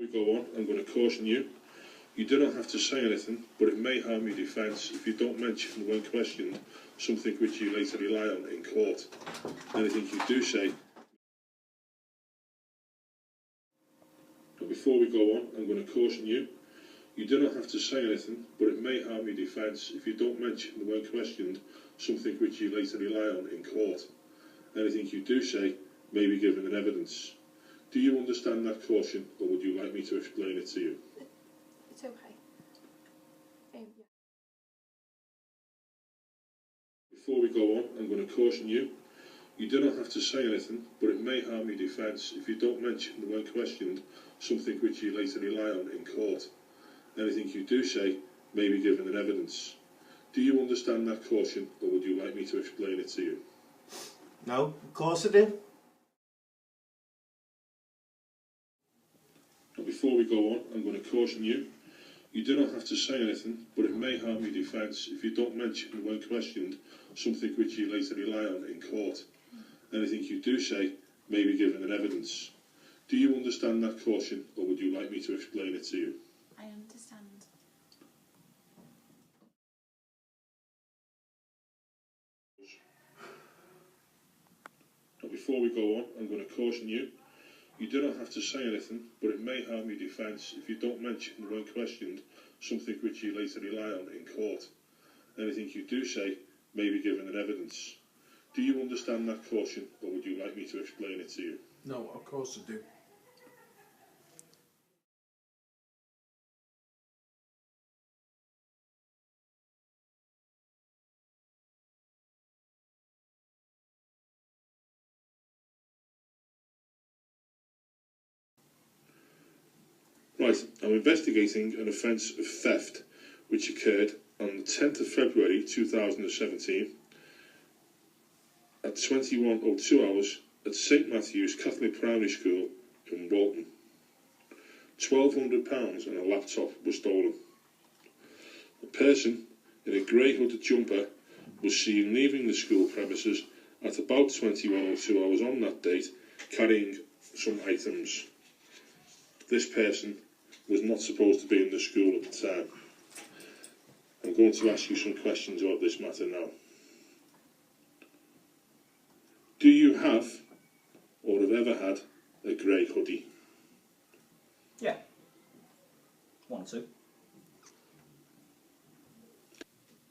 We go on, I'm going to caution you. You do not have to say anything, but it may harm your defence if you don't mention when questioned something which you later rely on in court. Anything you do say. But before we go on, I'm going to caution you. You do not have to say anything, but it may harm your defence if you don't mention when questioned something which you later rely on in court. Anything you do say may be given in evidence. Do you understand that caution, or would you like me to explain it to you? It's okay. Yeah. Before we go on, I'm going to caution you. You do not have to say anything, but it may harm your defence if you don't mention when questioned something which you later rely on in court. Anything you do say may be given in evidence. Do you understand that caution, or would you like me to explain it to you? No, of course I do. But before we go on, I'm going to caution you. You do not have to say anything, but it may harm your defence if you don't mention when questioned something which you later rely on in court. Anything you do say may be given in evidence. Do you understand that caution, or would you like me to explain it to you? I understand. But before we go on, I'm going to caution you. You do not have to say anything, but it may harm your defence if you don't mention when questioned something which you later rely on in court. Anything you do say may be given in evidence. Do you understand that caution, or would you like me to explain it to you? No, of course I do. Right, I'm investigating an offence of theft which occurred on the 10th of February 2017 at 21:02 hours at St Matthew's Catholic Primary School in Walton. £1,200 and a laptop were stolen. A person in a grey hooded jumper was seen leaving the school premises at about 21:02 hours on that date, carrying some items. This person was not supposed to be in the school at the time. I'm going to ask you some questions about this matter now. Do you have, or have ever had, a grey hoodie? Yeah. One or two.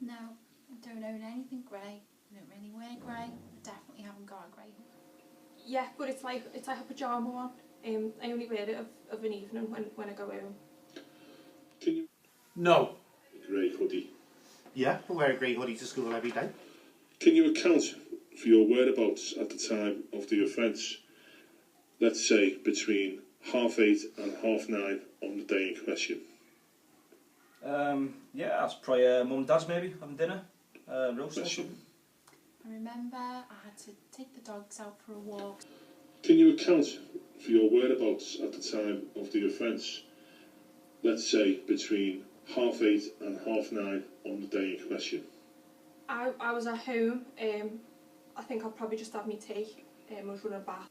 No, I don't own anything grey. I don't really wear grey. I definitely haven't got a grey. Yeah, but it's like a pyjama one. I only wear it of an evening when I go home. Can you? No. A grey hoodie. Yeah, I wear a grey hoodie to school every day. Can you account for your whereabouts at the time of the offence? Let's say between 8:30 and 9:30 on the day in question. Yeah, that's probably mum and dad's maybe having dinner. Roast or something. I remember I had to take the dogs out for a walk. Can you account for your whereabouts at the time of the offence? Let's say between 8:30 and 9:30 on the day in question. I was at home. I think I'll probably just have my tea. I was running back.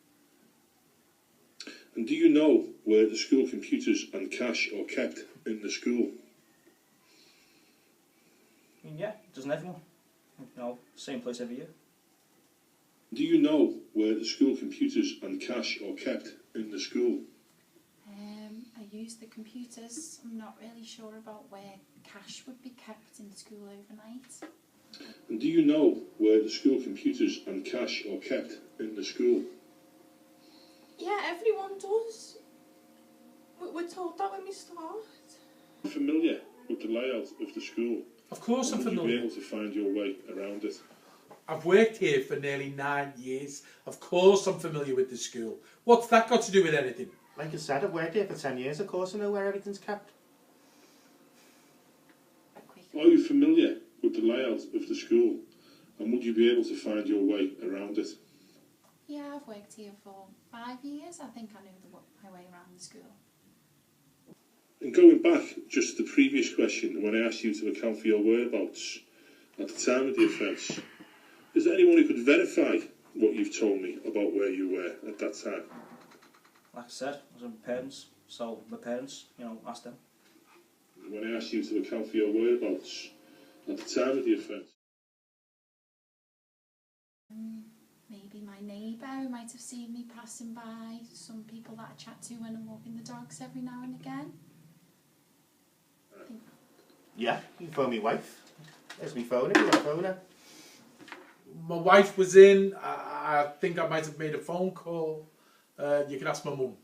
And do you know where the school computers and cash are kept in the school? I mean, yeah, doesn't everyone? You know, same place every year. Do you know where the school computers and cash are kept in the school? I use the computers. I'm not really sure about where cash would be kept in school overnight. And do you know where the school computers and cash are kept in the school? Yeah, everyone does. We're told that when we start. Are you familiar with the layout of the school? Of course I'm Would you be familiar. able to find your way around it? I've worked here for nearly 9 years. Of course I'm familiar with the school. What's that got to do with anything? Like I said, I've worked here for 10 years, of course I know where everything's kept. Are you familiar with the layout of the school? And would you be able to find your way around it? Yeah, I've worked here for 5 years. I think I know my way around the school. And going back just to the previous question, when I asked you to account for your whereabouts at the time of the offence, is there anyone who could verify what you've told me about where you were at that time? Like I said, I was at my parents' So my parents, you know, asked them. When I asked you to account for your whereabouts at the time of the offence, Maybe my neighbour who might have seen me passing by. Some people that I chat to when I'm walking the dogs every now and again. Yeah, you can phone me wife. There's me phone if you want to phone her. My wife was in. I think I might have made a phone call. You can ask my mum.